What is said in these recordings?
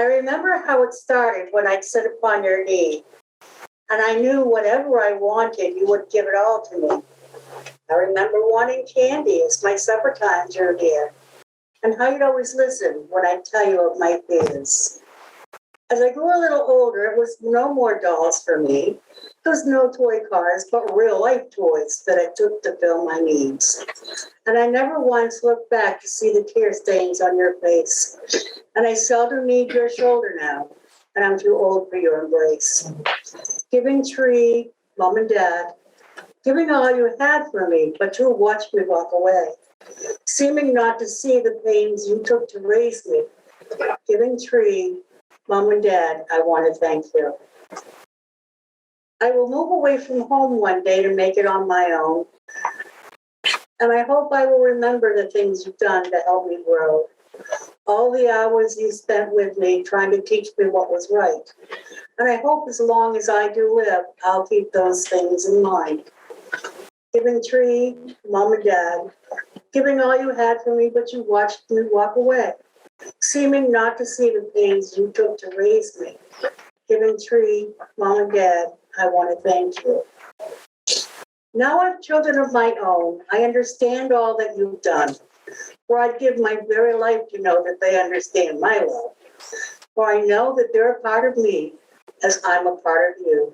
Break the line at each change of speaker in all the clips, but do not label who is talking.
I remember how it started when I'd sit upon your knee, and I knew whatever I wanted, you would give it all to me. I remember wanting candy as my supper times drew near, and how you'd always listen when I'd tell you of my fears. As I grew a little older, it was no more dolls for me. There was no toy cars, but real life toys that I took to fill my needs. And I never once looked back to see the tear stains on your face. And I seldom need your shoulder now, and I'm too old for your embrace. Giving tree, mom and dad, giving all you had for me, but you watched me walk away, seeming not to see the pains you took to raise me. Giving tree, mom and dad, I want to thank you. I will move away from home one day to make it on my own. And I hope I will remember the things you've done to help me grow. All the hours you spent with me trying to teach me what was right. And I hope as long as I do live, I'll keep those things in mind. Giving tree, mom and dad, giving all you had for me, but you watched me walk away, seeming not to see the pains you took to raise me. Giving tree, mom and dad, I want to thank you. Now I have children of my own. I understand all that you've done. For I'd give my very life to know that they understand my love. For I know that they're a part of me as I'm a part of you.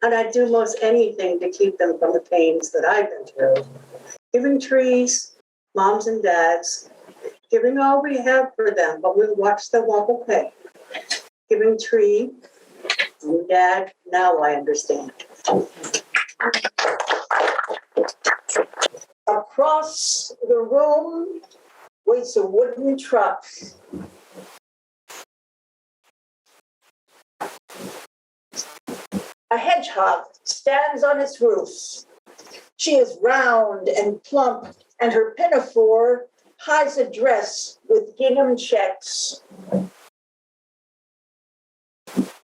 And I'd do most anything to keep them from the pains that I've been through. Giving trees, moms and dads, giving all we have for them, but we watch them walk away. Giving tree, mom and dad, now I understand.
Across the room waits a wooden truck. A hedgehog stands on its roof. She is round and plump, and her pinafore hides a dress with gingham checks.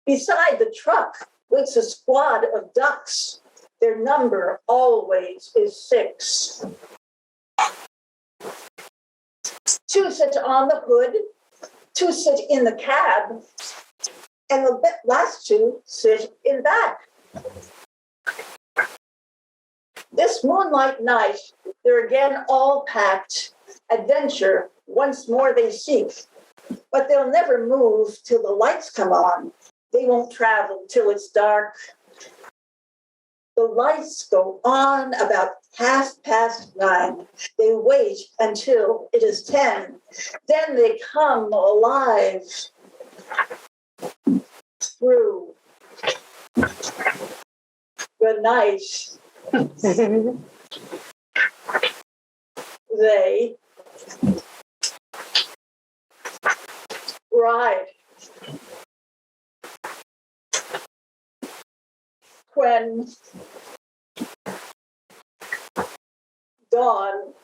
Beside the truck waits a squad of ducks. Their number always is 6. 2 sit on the hood, 2 sit in the cab, and the last 2 sit in back. This moonlight night, they're again all packed. Adventure once more they seek, but they'll never move till the lights come on. They won't travel till it's dark. The lights go on about 9:30. They wait until it is 10. Then they come alive through the night. They ride. When dawn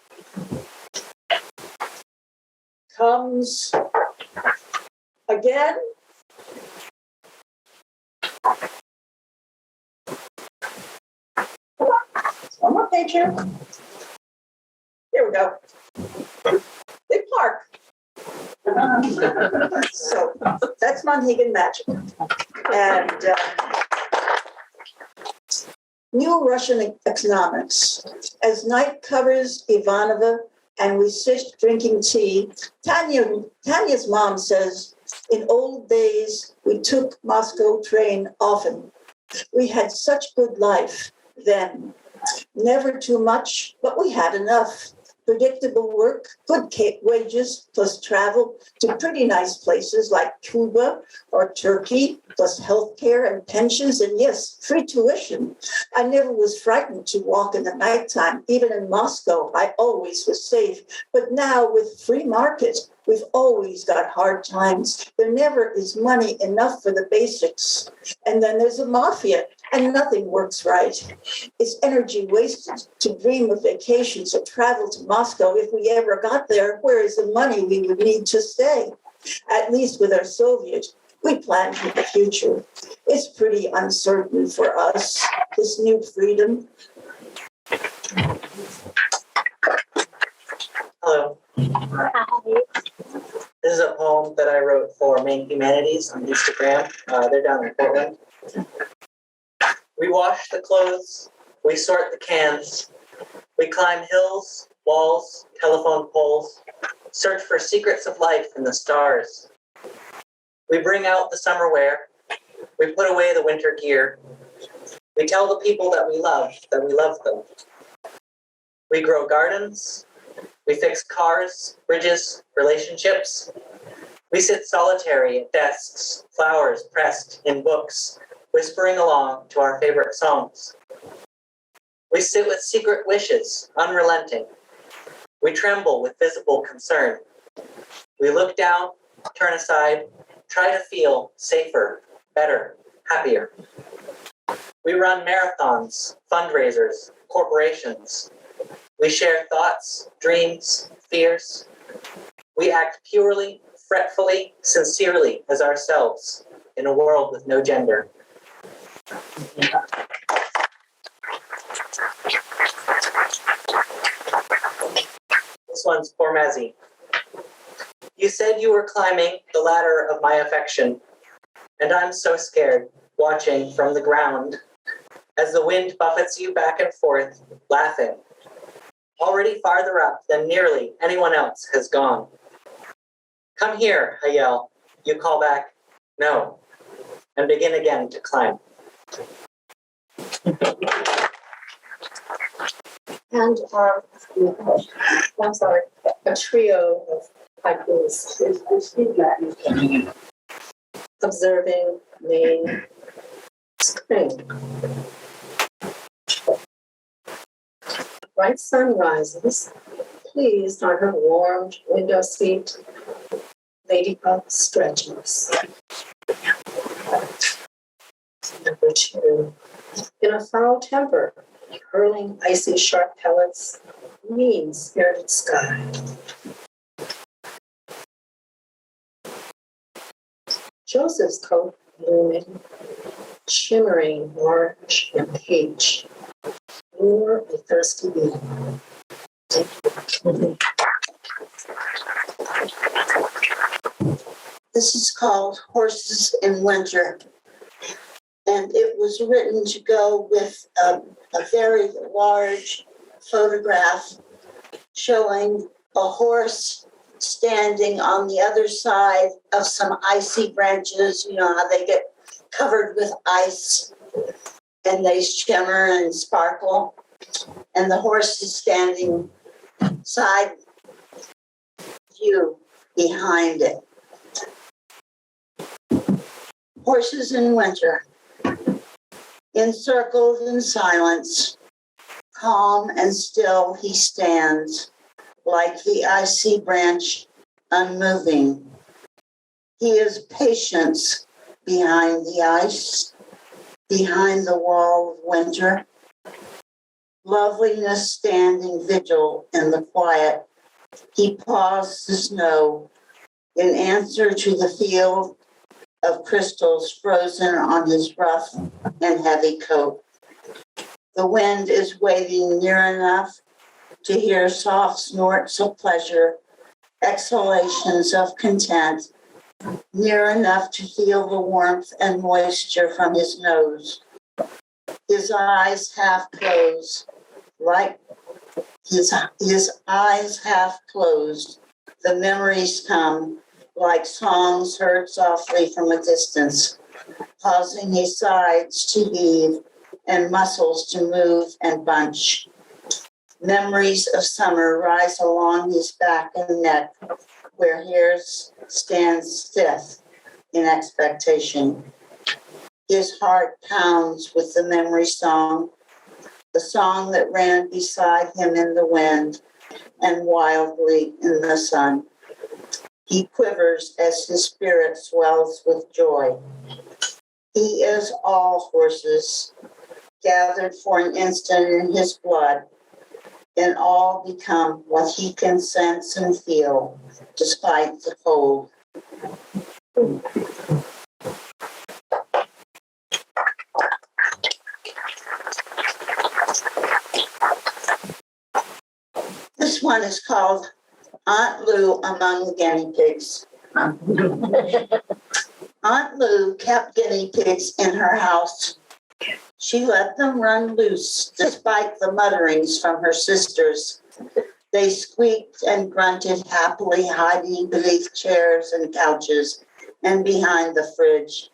comes again, one more page here. Here we go. They park. So that's Monhegan Magic. And New Russian Economics. As night covers Ivanova and we sit drinking tea, Tanya's mom says, in old days, we took Moscow train often. We had such good life then. Never too much, but we had enough. Predictable work, good wages, plus travel to pretty nice places like Cuba or Turkey, plus healthcare and pensions, and yes, free tuition. I never was frightened to walk in the nighttime. Even in Moscow, I always was safe. But now with free market, we've always got hard times. There never is money enough for the basics. And then there's a mafia, and nothing works right. It's energy wasted to dream of vacations or travel to Moscow. If we ever got there, where is the money we would need to stay? At least with our Soviet, we plan for the future. It's pretty uncertain for us, this new freedom.
Hello.
Hi.
This
This is a poem that I wrote for Maine Humanities on Instagram. They're down in Portland. We wash the clothes, we sort the cans, we climb hills, walls, telephone poles, search for secrets of life in the stars. We bring out the summer wear, we put away the winter gear. We tell the people that we love them. We grow gardens, we fix cars, bridges, relationships. We sit solitary at desks, flowers pressed in books, whispering along to our favorite songs. We sit with secret wishes, unrelenting. We tremble with visible concern. We look down, turn aside, try to feel safer, better, happier. We run marathons, fundraisers, corporations. We share thoughts, dreams, fears. We act purely, fretfully, sincerely as ourselves in a world with no gender. This one's for Mazzy. You said you were climbing the ladder of my affection, and I'm so scared, watching from the ground, as the wind buffets you back and forth, laughing, already farther up than nearly anyone else has gone. Come here, I yell. You call back, no, and begin again to climb.
And I'm sorry, a trio of typos. Observing Maine spring. Bright sun rises, pleased on her warmed window seat. Ladybug stretches. Number 2. In a foul temper, hurling icy sharp pellets, mean-spirited sky. Joseph's coat blooming, shimmering orange and peach, lure a thirsty bee.
This is called Horses in Winter. And it was written to go with a very large photograph showing a horse standing on the other side of some icy branches. You know how they get covered with ice and they shimmer and sparkle. And the horse is standing side view behind it. Horses in winter, encircled in silence, calm and still he stands, like the icy branch unmoving. He is patience behind the ice, behind the wall of winter, loveliness standing vigil in the quiet. He paws the snow in answer to the field of crystals frozen on his rough and heavy coat. The wind is waiting near enough to hear soft snorts of pleasure, exhalations of content, near enough to feel the warmth and moisture from his nose. His eyes half closed, like his eyes half closed. The memories come like songs heard softly from a distance, causing his sides to heave and muscles to move and bunch. Memories of summer rise along his back and neck, where hairs stand stiff in expectation. His heart pounds with the memory song, the song that ran beside him in the wind and wildly in the sun. He quivers as his spirit swells with joy. He is all horses, gathered for an instant in his blood, and all become what he can sense and feel, despite the cold. This one is called Aunt Lou Among the Guinea Pigs. Aunt Lou kept guinea pigs in her house. She let them run loose despite the mutterings from her sisters. They squeaked and grunted happily, hiding beneath chairs and couches and behind the fridge.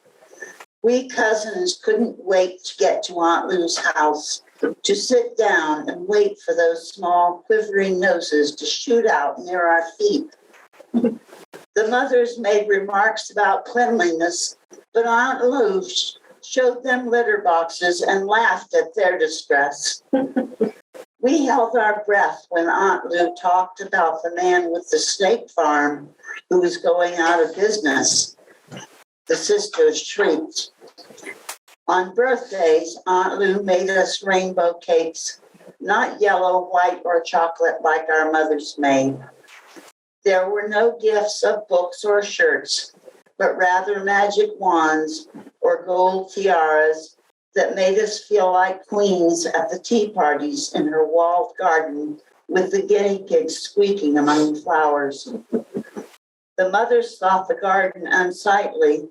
We cousins couldn't wait to get to Aunt Lou's house, to sit down and wait for those small quivering noses to shoot out near our feet. The mothers made remarks about cleanliness, but Aunt Lou showed them litter boxes and laughed at their distress. We held our breath when Aunt Lou talked about the man with the snake farm who was going out of business. The sisters shrieked. On birthdays, Aunt Lou made us rainbow cakes, not yellow, white, or chocolate like our mothers made. There were no gifts of books or shirts, but rather magic wands or gold tiaras that made us feel like queens at the tea parties in her walled garden with the guinea pigs squeaking among the flowers. The mothers thought the garden unsightly,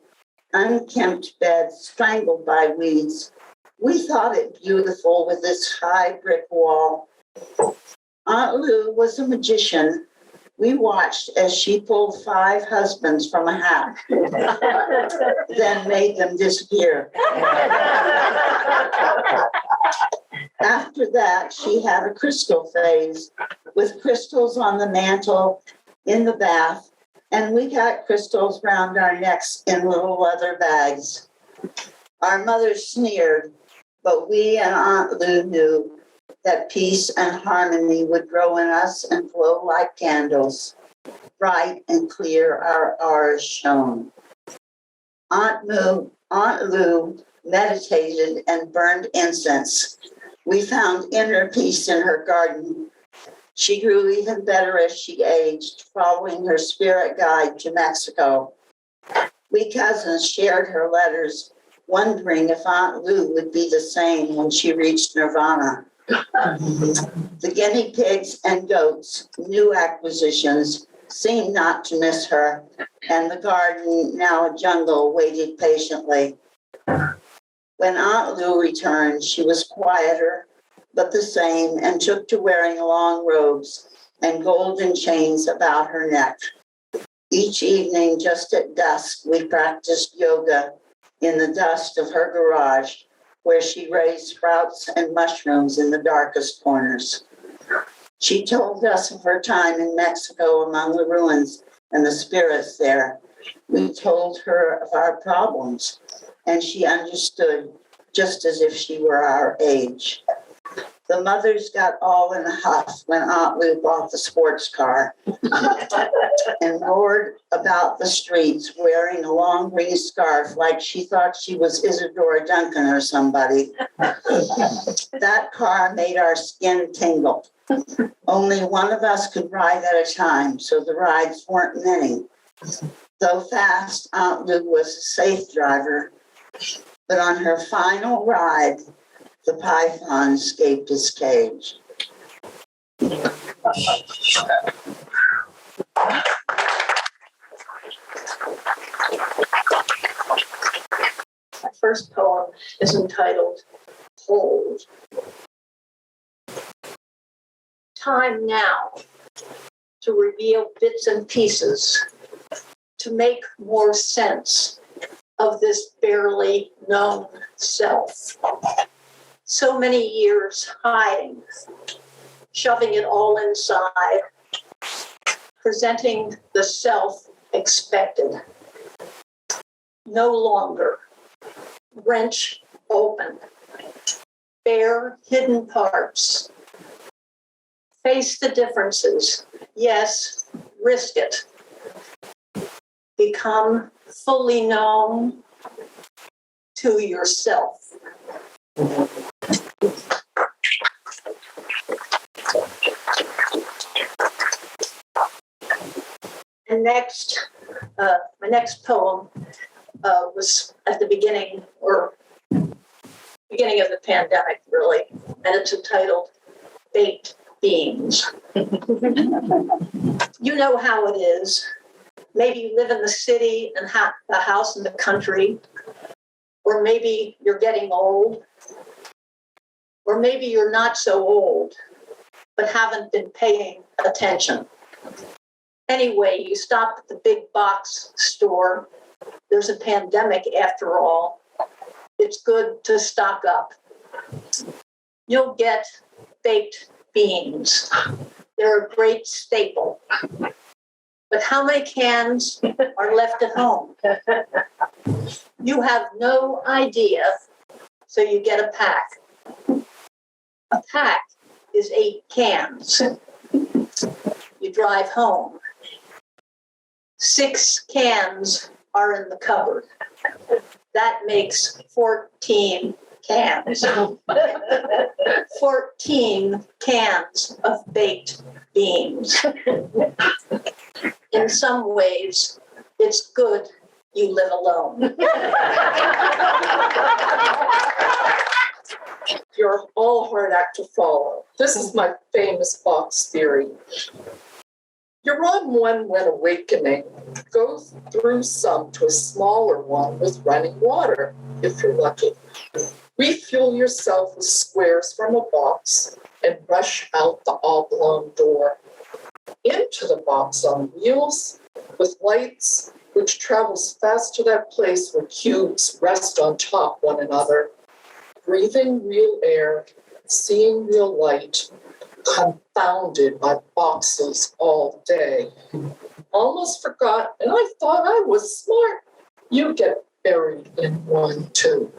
unkempt bed strangled by weeds. We thought it beautiful with its high brick wall. Aunt Lou was a magician. We watched as she pulled 5 husbands from a hat, then made them disappear. After that, she had a crystal phase with crystals on the mantle, in the bath, and we got crystals round our necks in little leather bags. Our mothers sneered, but we and Aunt Lou knew that peace and harmony would grow in us and glow like candles. Bright and clear our ours shone. Aunt Lou meditated and burned incense. We found inner peace in her garden. She grew even better as she aged, following her spirit guide to Mexico. We cousins shared her letters, wondering if Aunt Lou would be the same when she reached Nirvana. The guinea pigs and goats, new acquisitions, seemed not to miss her, and the garden, now a jungle, waited patiently. When Aunt Lou returned, she was quieter, but the same, and took to wearing long robes and golden chains about her neck. Each evening, just at dusk, we practiced yoga in the dust of her garage, where she raised sprouts and mushrooms in the darkest corners. She told us of her time in Mexico among the ruins and the spirits there. We told her of our problems, and she understood just as if she were our age. The mothers got all in a huff when Aunt Lou bought the sports car and roared about the streets wearing a long green scarf like she thought she was Isadora Duncan or somebody. That car made our skin tingle. Only one of us could ride at a time, so the rides weren't many. Though fast, Aunt Lou was a safe driver, but on her final ride, the python escaped his cage.
My first poem is entitled Hold. Time now to reveal bits and pieces, to make more sense of this barely known self. So many years hiding, shoving it all inside, presenting the self expected. No longer, wrench open, bare hidden parts. Face the differences, yes, risk it. Become fully known to yourself. And next, my next poem was at the beginning of the pandemic, really, and it's entitled Baked Beans. You know how it is. maybe you live in the city and have a house in the country, or maybe you're getting old, or maybe you're not so old, but haven't been paying attention. Anyway, you stop at the big box store. There's a pandemic after all. It's good to stock up. You'll get baked beans. They're a great staple. But how many cans are left at home? You have no idea, so you get a pack. A pack is 8 cans. You drive home. 6 cans are in the cupboard. That makes 14 cans. 14 cans of baked beans. In some ways, it's good you live alone.
You're all a hard act to follow. This is my famous box theory. You're on one when awakening. Go through some to a smaller one with running water, if you're lucky. Refuel yourself with squares from a box and rush out the oblong door. Into the box on wheels with lights, which travels fast to that place where cubes rest on top one another. Breathing real air, seeing real light, confounded by boxes all day. Almost forgot, and I thought I was smart. You get buried in one too.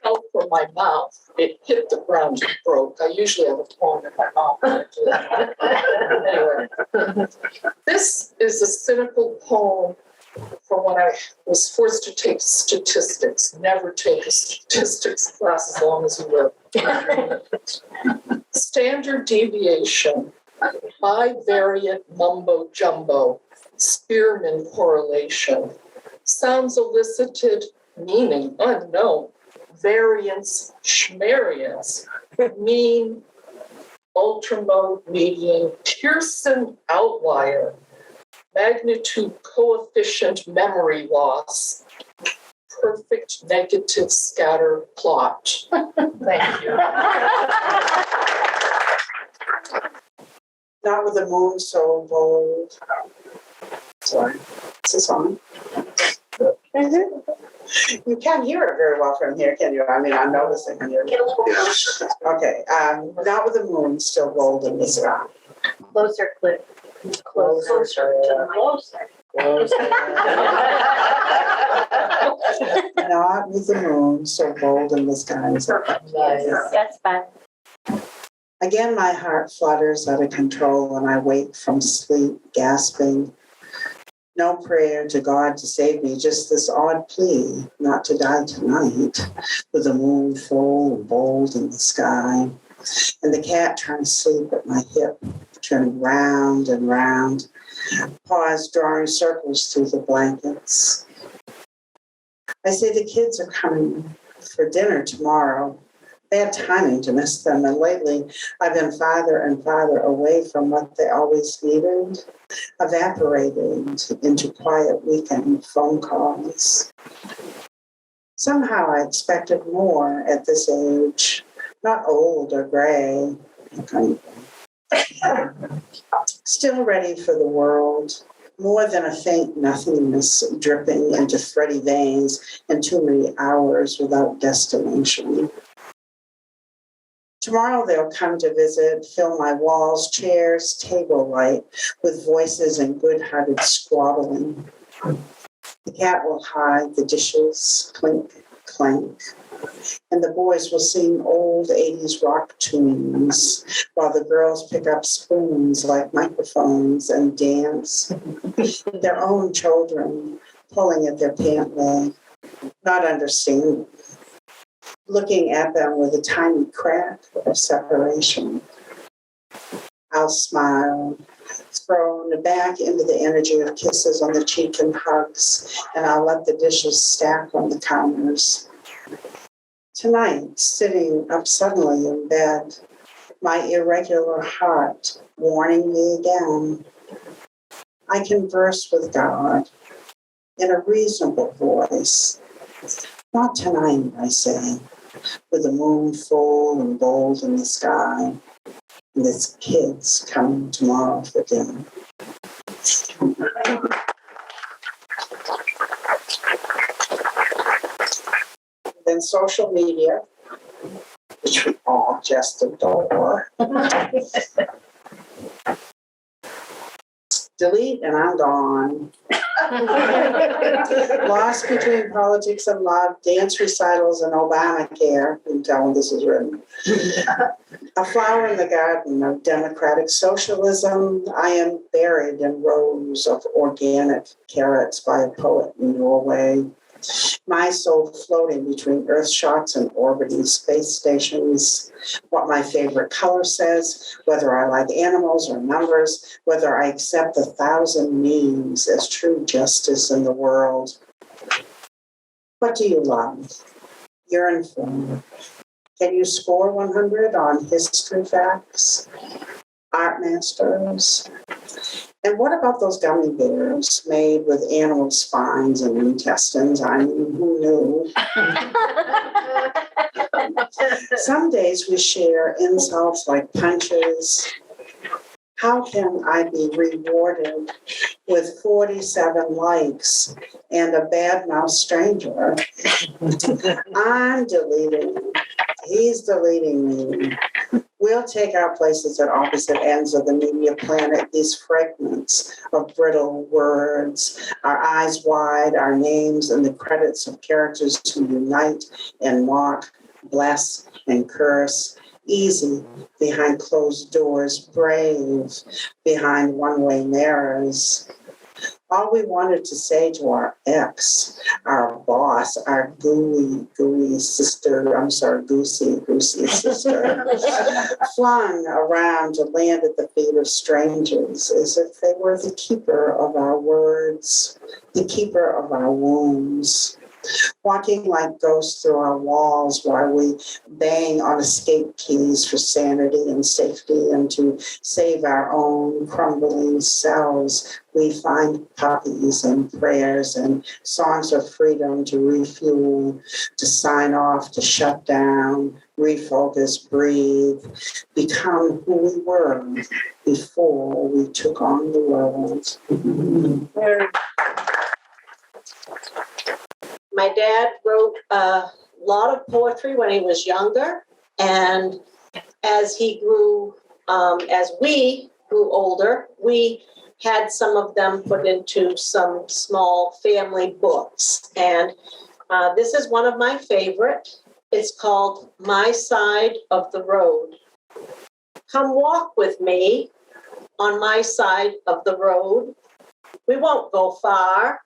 Fell from my mouth. It hit the ground and broke. I usually have a poem in my mouth. Anyway, this is a cynical poem from when I was forced to take statistics. Never take a statistics class as long as you live. Standard deviation, bivariate mumbo jumbo, Spearman correlation, sounds elicited, meaning unknown, variance, schmariance, mean, ultramode, median, Pearson outlier, magnitude coefficient memory loss, perfect negative scatter plot. Thank you.
Not with the moon so bold. Sorry, is this on? You can't hear it very well from here, can you? I mean, I'm noticing here.
Get a little
Okay, not with the moon still bold in the sky.
closer, Cliff. Closer to the
Not with the moon so bold in the skies.
That's fine.
Again, my heart flutters out of control when I wake from sleep, gasping. No prayer to God to save me, just this odd plea not to die tonight, with the moon full and bold in the sky. And the cat trying to sleep at my hip, turning round and round, paws drawing circles through the blankets. I say the kids are coming for dinner tomorrow. Bad timing to miss them, and lately I've been farther and farther away from what they always needed, evaporated into quiet weekend phone calls. Somehow I expected more at this age, not old or gray, still ready for the world, more than a faint nothingness dripping into Freddie veins in too many hours without destination. Tomorrow they'll come to visit, fill my walls, chairs, table light with voices and good-hearted squabbling. The cat will hide the dishes, clink, clank, and the boys will sing old 80s rock tunes while the girls pick up spoons like microphones and dance. Their own children pulling at their pant leg, not understanding. Looking at them with a tiny crack of separation. I'll smile, thrown back into the energy of kisses on the cheek and hugs, and I'll let the dishes stack on the counters. Tonight, sitting up suddenly in bed, my irregular heart warning me again. I converse with God in a reasonable voice. Not tonight, I say, with the moon full and bold in the sky, and its kids coming tomorrow for dinner. Then social media, which we all just adore. Delete and I'm gone. Lost between politics and love, dance recitals and Obamacare. You can tell when this is written. A flower in the garden of democratic socialism. I am buried in rows of organic carrots by a poet in Norway. My soul floating between Earth shots and orbiting space stations. What my favorite color says, whether I like animals or numbers, whether I accept 1,000 memes as true justice in the world. What do you love? You're informed. Can you score 100 on history facts? Art masters? And what about those gummy bears made with animal spines and intestines? I mean, who knew? Some days we share insults like punches. How can I be rewarded with 47 likes and a bad-mouthed stranger? I'm deleting. He's deleting me. We'll take our places at opposite ends of the media planet, these fragments of brittle words, our eyes wide, our names and the credits of characters who unite and mock, bless and curse, easy behind closed doors, brave behind one-way mirrors. All we wanted to say to our ex, our boss, our goosey sister, flung around to land at the feet of strangers as if they were the keeper of our words, the keeper of our wounds. Walking like ghosts through our walls while we bang on escape keys for sanity and safety and to save our own crumbling selves. We find puppies and prayers and songs of freedom to refuel, to sign off, to shut down, refocus, breathe, become who we were before we took on the world.
My dad wrote a lot of poetry when he was younger, and as he grew, as we grew older, we had some of them put into some small family books. And this is one of my favorite. It's called My Side of the Road. Come walk with me on my side of the road. We won't go far,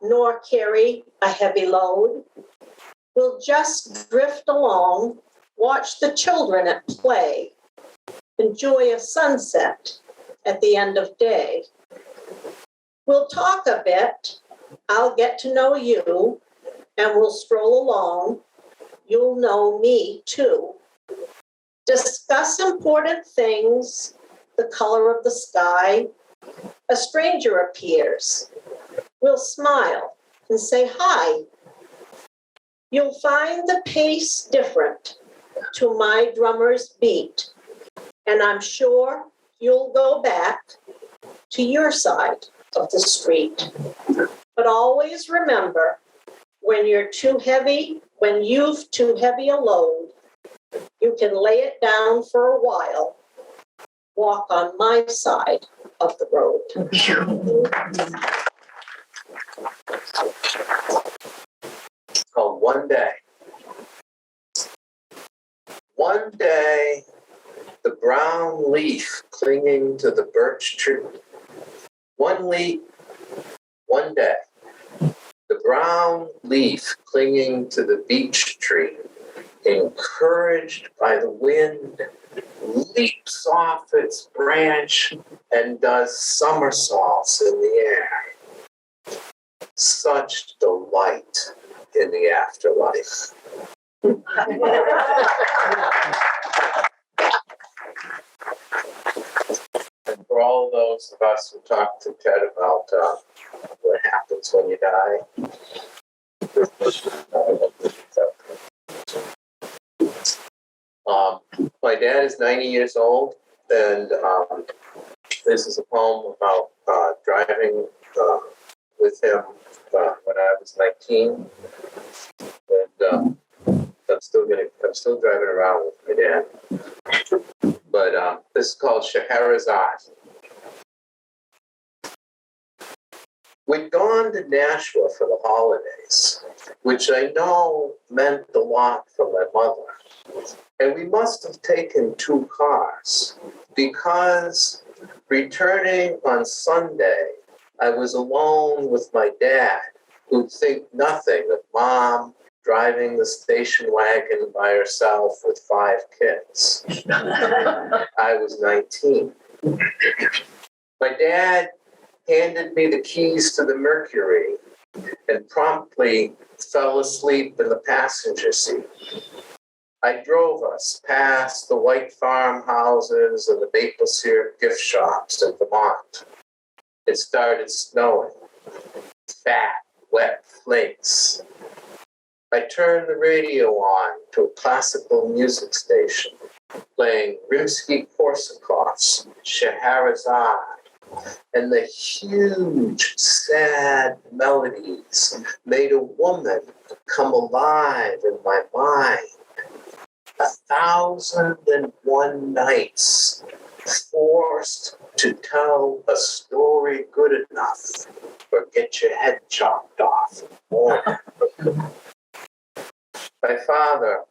nor carry a heavy load. We'll just drift along, watch the children at play, enjoy a sunset at the end of day. We'll talk a bit, I'll get to know you, and we'll stroll along. You'll know me too. Discuss important things, the color of the sky. A stranger appears. We'll smile and say hi. You'll find the pace different to my drummer's beat, and I'm sure you'll go back to your side of the street. But always remember, when you've too heavy a load, you can lay it down for a while. Walk on my side of the road.
It's called One Day. One day, the brown leaf clinging to the birch tree. One leaf, one day. The brown leaf clinging to the beech tree, encouraged by the wind, leaps off its branch and does somersaults in the air. Such delight in the afterlife. And for all those of us who talk to Ted about what happens when you die, my dad is 90 years old, and this is a poem about driving with him when I was 19, and I'm still driving around with my dad. But this is called Shastas Eyes. We'd gone to Nashua for the holidays, which I know meant a lot for my mother. And we must have taken 2 cars because returning on Sunday, I was alone with my dad, who'd think nothing of Mom driving the station wagon by herself with 5 kids. I was 19. My dad handed me the keys to the Mercury and promptly fell asleep in the passenger seat. I drove us past the white farmhouses and the maple syrup gift shops in Vermont. It started snowing. Fat, wet flakes. I turned the radio on to a classical music station, playing Rimsky-Korsakov's Scheherazade, and the huge, sad melodies made a woman come alive in my mind. 1,001 nights forced to tell a story good enough or get your head chopped off. My father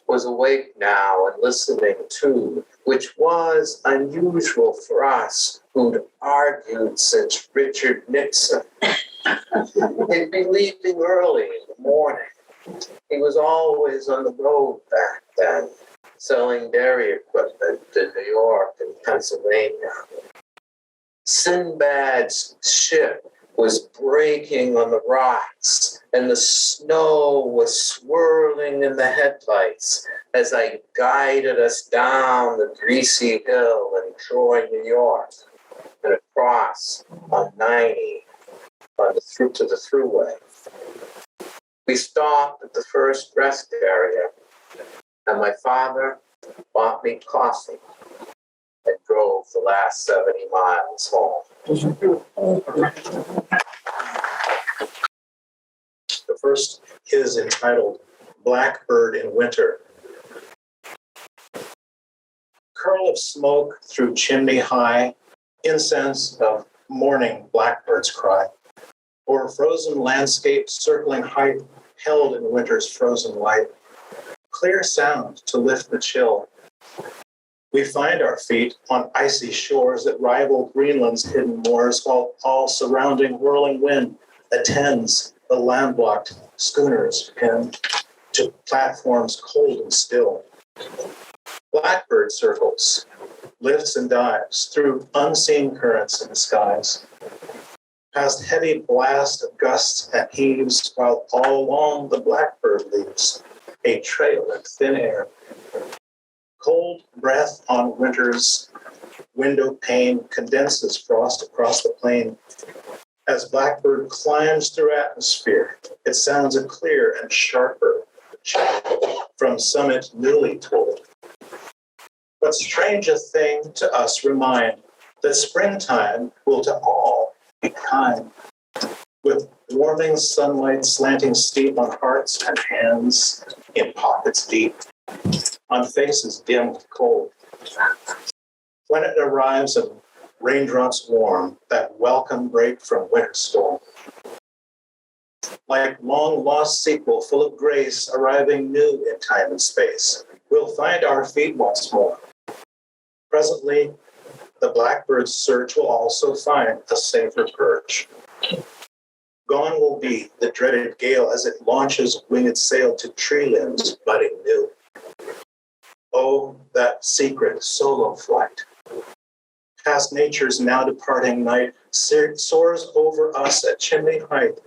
was awake now and listening too, which was unusual for us who'd argued since Richard Nixon. He'd be leaving early in the morning. He was always on the road back then, selling dairy equipment in New York and Pennsylvania. Sinbad's ship was breaking on the rocks, and the snow was swirling in the headlights as I guided us down the greasy hill in Troy, New York, and across on 90 to the thruway. We stopped at the first rest area, and my father bought me coffee and drove the last 70 miles home.
The first is entitled Blackbird in Winter. Curl of smoke through chimney high, incense of morning blackbirds cry. O'er frozen landscape circling height, held in winter's frozen light. Clear sound to lift the chill. We find our feet on icy shores that rival Greenland's hidden moors, while all surrounding whirling wind attends the landlocked schooners pinned to platforms cold and still. Blackbird circles, lifts and dives through unseen currents in the skies. Past heavy blast of gusts and heaves, while all along the blackbird leaves a trail in thin air. Cold breath on winter's window pane condenses frost across the plain. As blackbird climbs through atmosphere, it sounds a clear and sharper chant from summit newly told. But strange a thing to us remind that springtime will to all be kind. With warming sunlight slanting steep on hearts and hands in pockets deep, on faces dim with cold. When it arrives and raindrops warm, that welcome break from winter storm. Like long-lost sequel full of grace, arriving new in time and space, we'll find our feet once more. Presently, the blackbird's search will also find a safer perch. Gone will be the dreaded gale as it launches winged sail to tree limbs budding new. Oh, that secret solo flight. Past nature's now departing night soars over us at chimney height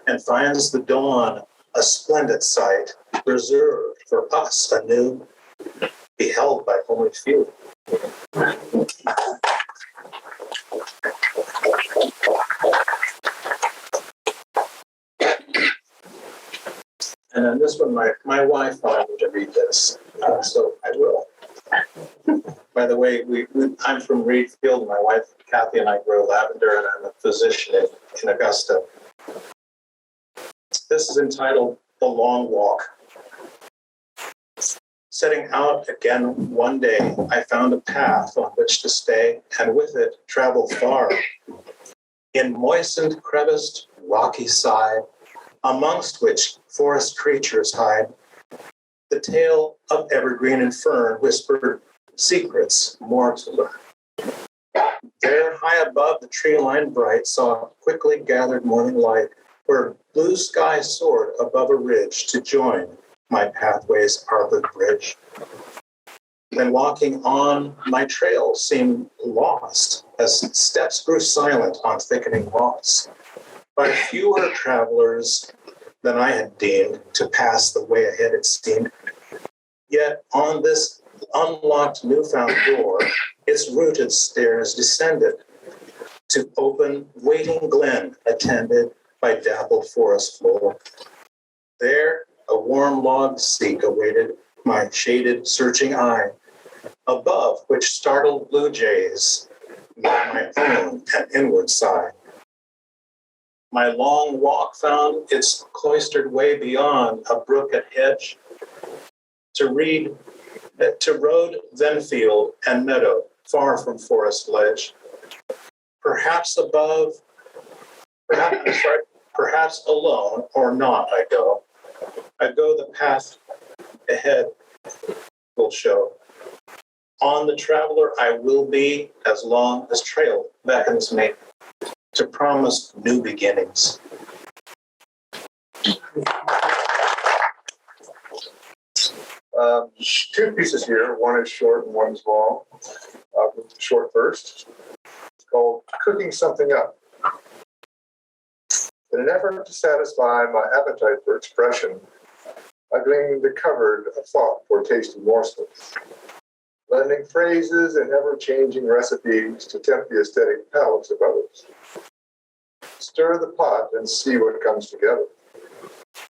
and finds the dawn a splendid sight, reserved for us anew, beheld by only few. And on this one, my wife wanted me to read this, so I will. By the way, I'm from Reed Field. My wife, Kathy, and I grow lavender, and I'm a physician in Augusta. This is entitled The Long Walk. Setting out again one day, I found a path on which to stay, and with it travel far. In moistened, creviced, rocky side, amongst which forest creatures hide, the tale of evergreen and fern whispered secrets more to learn. There, high above the tree line bright, saw quickly gathered morning light, where blue sky soared above a ridge to join my pathway's arbored bridge. Then walking on, my trail seemed lost, as steps grew silent on thickening moss. By fewer travelers than I had deemed to pass the way ahead, it seemed. Yet on this unlocked newfound door, its rooted stairs descended to open waiting glen attended by dappled forest floor. There a warm log seat awaited my shaded searching eye, above which startled blue jays met my own an inward sigh. My long walk found its cloistered way beyond a brook and hedge, to road, then field, and meadow, far from forest ledge. Perhaps alone or not I go. I go the path ahead will show. On the traveler I will be as long as trail beckons me to promise new beginnings.
Two pieces here. One is short and one is long. I'll go to the short first. It's called Cooking Something Up. In an effort to satisfy my appetite for expression, I gleaned the cupboard of thought for tasty morsels, blending phrases and ever-changing recipes to tempt the aesthetic palates of others. Stir the pot and see what comes together,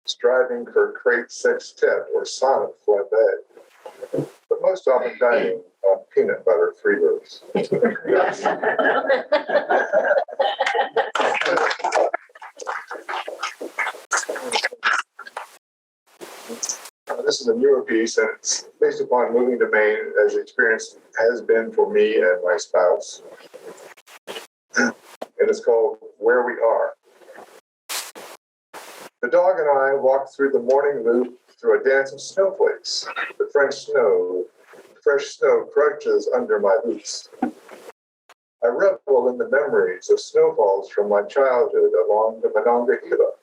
striving for crate sextet or sonnet flambé, but most often dining on peanut butter freebirds. This is a newer piece, and it's based upon moving to Maine, as the experience has been for me and my spouse. And it's called Where We Are. The dog and I walked through the morning loop through a dance of snowflakes. The fresh snow crunches under my boots. I revel in the memories of snowfalls from my childhood along the Monongahela,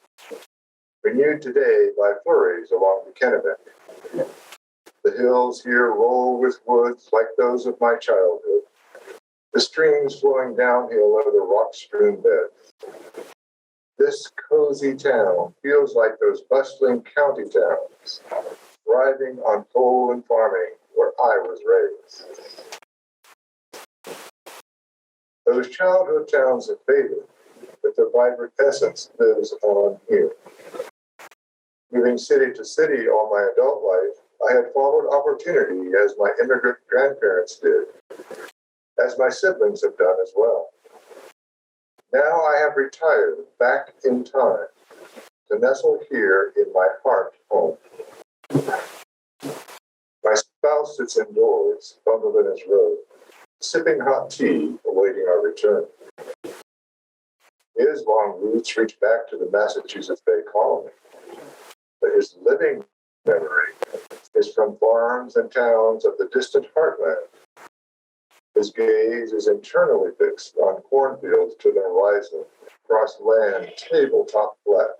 renewed today by flurries along the Kennebec. The hills here roll with woods like those of my childhood, the streams flowing downhill over the rock-strewn beds. This cozy town feels like those bustling county towns, thriving on coal and farming where I was raised. Those childhood towns have faded, but their vibrant essence lives on here. Moving city to city all my adult life, I had followed opportunity as my immigrant grandparents did, as my siblings have done as well. Now I have retired back in time to nestle here in my heart home. My spouse sits indoors, bundled in his robe, sipping hot tea, awaiting our return. His long roots reach back to the Massachusetts Bay Colony, but his living memory is from farms and towns of the distant heartland. His gaze is internally fixed on cornfields to the horizon, across land tabletop flat,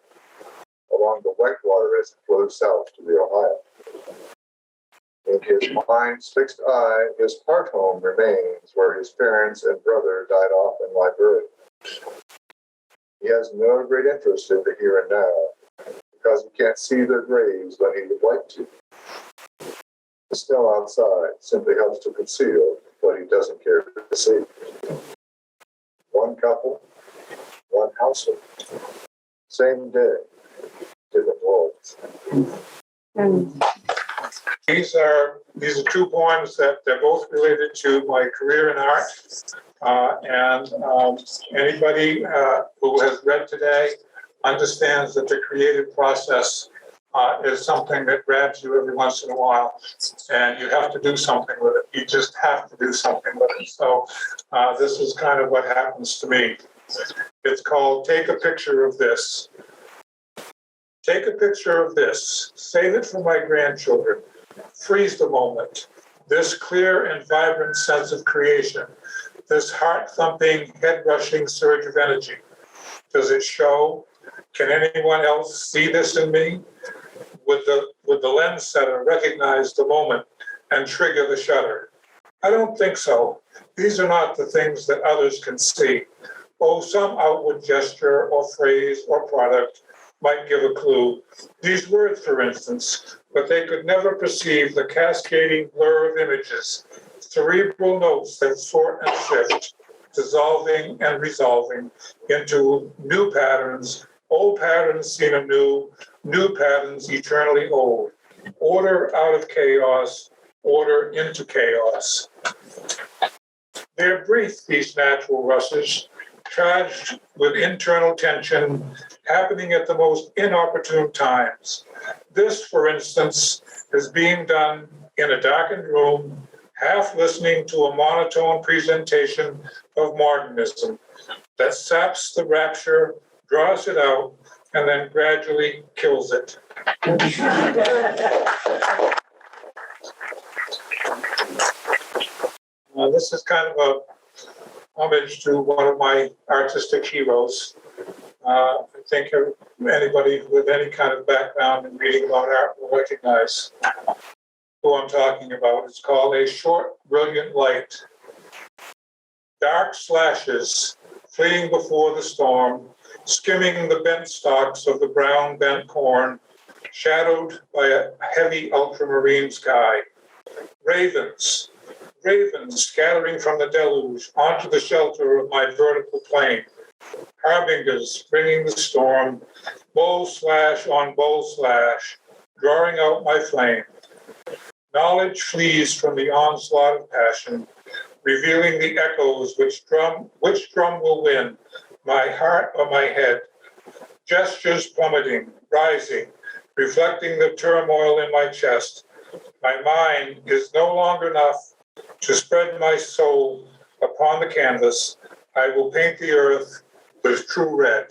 along the Whitewater as it flows south to the Ohio. In his mind's fixed eye, his heart home remains where his parents and brother died off in Liberia. He has no great interest in the here and now, because he can't see their graves when he would like to. The snow outside simply helps to conceal what he doesn't care to see. One couple, one household, same day, different worlds.
These are 2 poems that they're both related to my career in art. Anybody who has read today understands that the creative process is something that grabs you every once in a while, and you have to do something with it. You just have to do something with it. So this is kind of what happens to me. It's called Take a Picture of This. Take a picture of this. Save it for my grandchildren. Freeze the moment. This clear and vibrant sense of creation. This heart-thumping, head-rushing surge of energy. Does it show? Can anyone else see this in me? Would the lens setter recognize the moment and trigger the shutter? I don't think so. These are not the things that others can see. Oh, some outward gesture or phrase or product might give a clue. These words, for instance, but they could never perceive the cascading blur of images, cerebral notes that sort and shift, dissolving and resolving into new patterns, old patterns seen anew, new patterns eternally old. Order out of chaos, order into chaos. They're brief, these natural rushes, charged with internal tension, happening at the most inopportune times. This, for instance, is being done in a darkened room, half listening to a monotone presentation of modernism that saps the rapture, draws it out, and then gradually kills it. This is kind of a homage to one of my artistic heroes. I think anybody with any kind of background in reading about art will recognize who I'm talking about. It's called A Short, Brilliant Light. Dark slashes fleeing before the storm, skimming the bent stalks of the brown bent corn, shadowed by a heavy ultramarine sky. Ravens scattering from the deluge onto the shelter of my vertical plane. Harbingers bringing the storm, bowl slash on bowl slash, drawing out my flame. Knowledge flees from the onslaught of passion, revealing the echoes which drum will win, my heart or my head. Gestures plummeting, rising, reflecting the turmoil in my chest. My mind is no longer enough to spread my soul upon the canvas. I will paint the earth with true red.